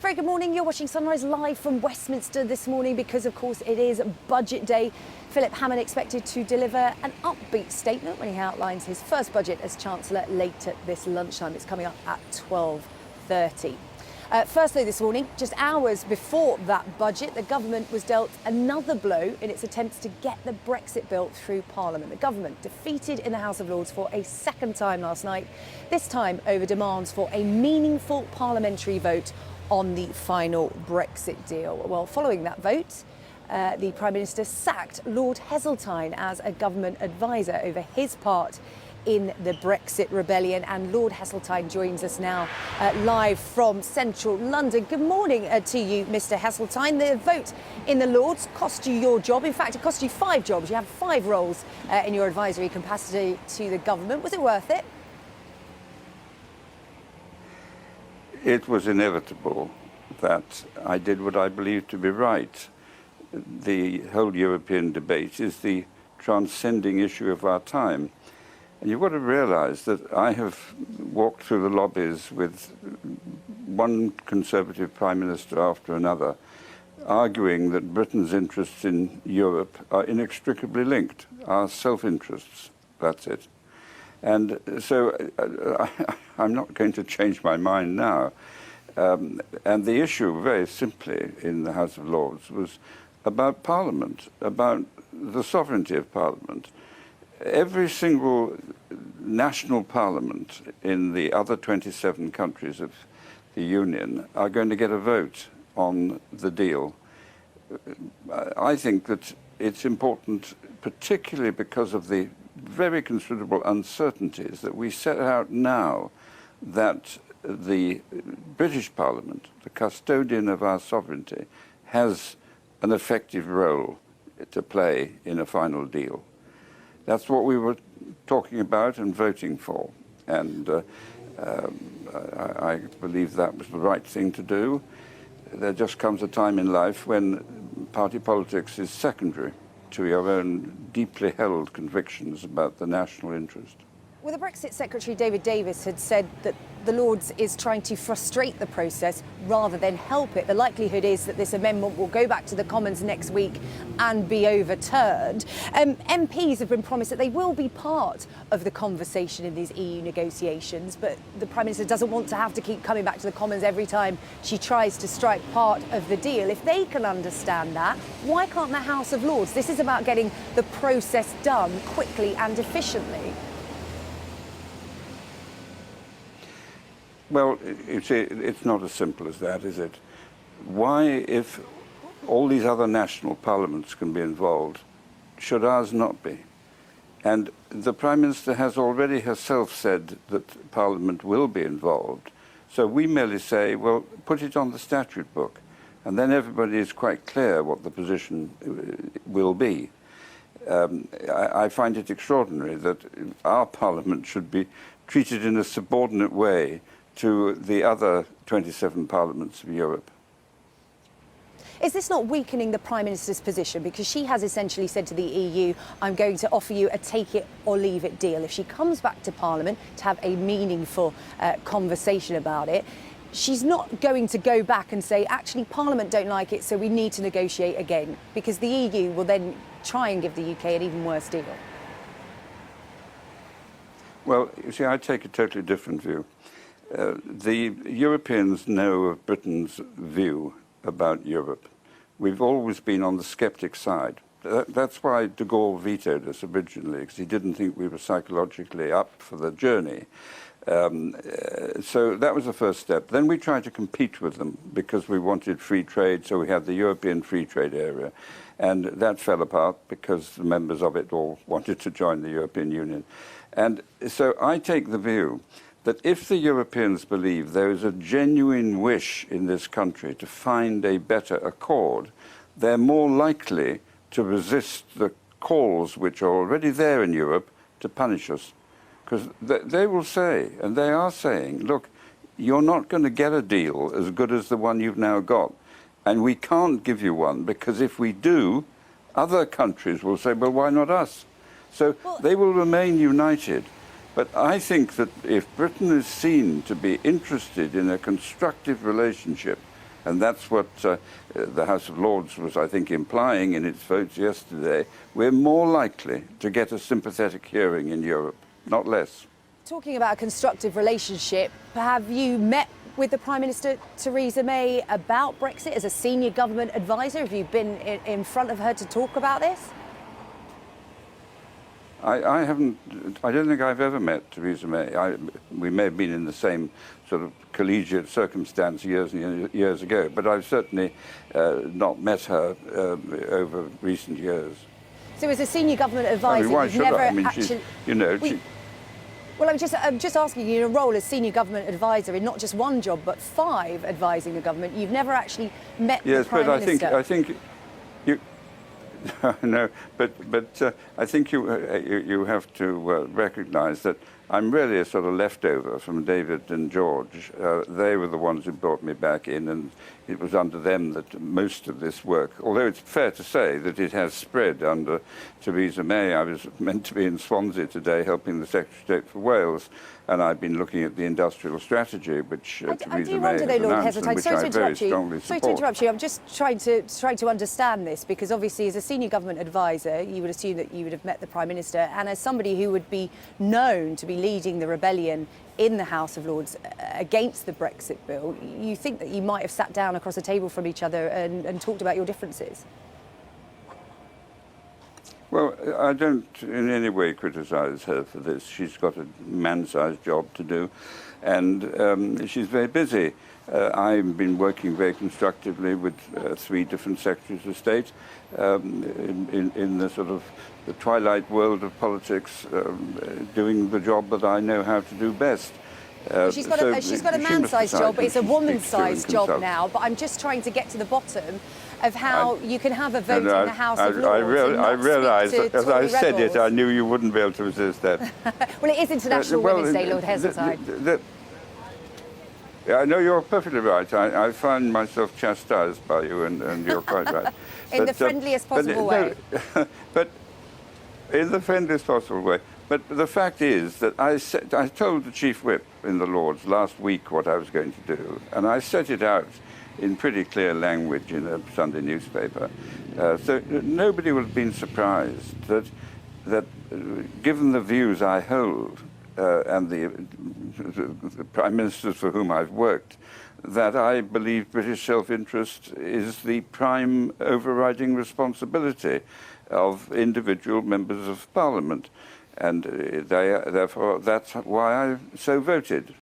Very good morning. You're watching Sunrise live from Westminster this morning because, of course, it is budget day. Philip Hammond expected to deliver an upbeat statement when he outlines his first budget as Chancellor later this lunchtime. It's coming up at 12:30. First, though, this morning, just hours before that budget, the government was dealt another blow in its attempts to get the Brexit bill through Parliament. The government defeated in the House of Lords for a second time last night, this time over demands for a meaningful parliamentary vote on the final Brexit deal. Well, following that vote, the Prime Minister sacked Lord Heseltine as a government advisor over his part in the Brexit rebellion. And Lord Heseltine joins us now live from central London. Good morning to you, Mr. Heseltine. The vote in the Lords cost you your job. In fact, it cost you 5 jobs. You have 5 roles in your advisory capacity to the government. Was it worth it? It was inevitable that I did what I believed to be right. The whole European debate is the transcending issue of our time. And you've got to realise that I have walked through the lobbies with one Conservative Prime Minister after another, arguing that Britain's interests in Europe are inextricably linked, our self-interests, that's it. And so I'm not going to change my mind now. And the issue, very simply, in the House of Lords was about Parliament, about the sovereignty of Parliament. Every single national parliament in the other 27 countries of the Union are going to get a vote on the deal. I think that it's important, particularly because of the very considerable uncertainties, that we set out now that the British Parliament, the custodian of our sovereignty, has an effective role to play in a final deal. That's what we were talking about and voting for. And I believe that was the right thing to do. There just comes a time in life when party politics is secondary to your own deeply held convictions about the national interest. Well, the Brexit Secretary David Davis had said that the Lords is trying to frustrate the process rather than help it. The likelihood is that this amendment will go back to the Commons next week and be overturned. MPs have been promised that they will be part of the conversation in these EU negotiations, but the Prime Minister doesn't want to have to keep coming back to the Commons every time she tries to strike part of the deal. If they can understand that, why can't the House of Lords? This is about getting the process done quickly and efficiently. Well, you see, it's not as simple as that, is it? Why, if all these other national parliaments can be involved, should ours not be? And the Prime Minister has already herself said that Parliament will be involved. So we merely say, well, put it on the statute book. And then everybody is quite clear what the position will be. I find it extraordinary that our Parliament should be treated in a subordinate way to the other 27 parliaments of Europe. Is this not weakening the Prime Minister's position? Because she has essentially said to the EU, I'm going to offer you a take it or leave it deal. If she comes back to Parliament to have a meaningful conversation about it, she's not going to go back and say, actually, Parliament don't like it, so we need to negotiate again, because the EU will then try and give the UK an even worse deal. Well, you see, I take a totally different view. The Europeans know of Britain's view about Europe. We've always been on the sceptic side. That's why de Gaulle vetoed us originally, because he didn't think we were psychologically up for the journey. So that was the first step. Then we tried to compete with them because we wanted free trade, so we had the European Free Trade Area. And that fell apart because the members of it all wanted to join the European Union. And so I take the view that if the Europeans believe there is a genuine wish in this country to find a better accord, they're more likely to resist the calls which are already there in Europe to punish us. Because they will say, and they are saying, look, you're not going to get a deal as good as the one you've now got. And we can't give you one, because if we do, other countries will say, well, why not us? So they will remain united. But I think that if Britain is seen to be interested in a constructive relationship And that's what the House of Lords was, I think, implying in its votes yesterday. We're more likely to get a sympathetic hearing in Europe, not less. Talking about a constructive relationship, have you met with the Prime Minister, Theresa May, about Brexit as a senior government advisor? Have you been in front of her to talk about this? I haven't. I don't think I've ever met Theresa May. We may have been in the same sort of collegiate circumstance years and years ago, but I've certainly not met her over recent years. So, as a senior government advisor, why you've should never I? I mean, actually. Well, I'm just asking you, in a role as senior government advisor in not just one job but 5 advising the government, you've never actually met the Prime Minister. Yes, but I think you. No, but I think you have to recognise that I'm really a sort of leftover from David and George. They were the ones who brought me back in, and it was under them that most of this work, although it's fair to say that it has spread under Theresa May. I was meant to be in Swansea today helping the Secretary of State for Wales, and I've been looking at the industrial strategy, which Theresa May has announced, and which I very strongly support. Sorry to interrupt you. I'm just trying to understand this, because obviously as a senior government advisor, you would assume that you would have met the Prime Minister, and as somebody who would be known to be leading the rebellion in the House of Lords against the Brexit bill, you think that you might have sat down across a table from each other and talked about your differences? Well, I don't in any way criticise her for this. She's got a man-sized job to do, and she's very busy. I've been working very constructively with 3 different Secretaries of State in the sort of the twilight world of politics, doing the job that I know how to do best. She's got a man-sized job, but it's a woman-sized job now. But I'm just trying to get to the bottom of how you can have a vote in the House of Lords. I realised, as I said it, I knew you wouldn't be able to resist that. Well, it is International Women's Day, Lord Heseltine. I know you're perfectly right. I find myself chastised by you, and you're quite right. In the friendliest possible way. But in the friendliest possible way. But the fact is that I told the Chief Whip in the Lords last week what I was going to do, and I set it out in pretty clear language in a Sunday newspaper. So nobody would have been surprised that given the views I hold, and the Prime Ministers for whom I've worked, that I believe British self-interest is the prime overriding responsibility of individual members of Parliament. And therefore, that's why I so voted.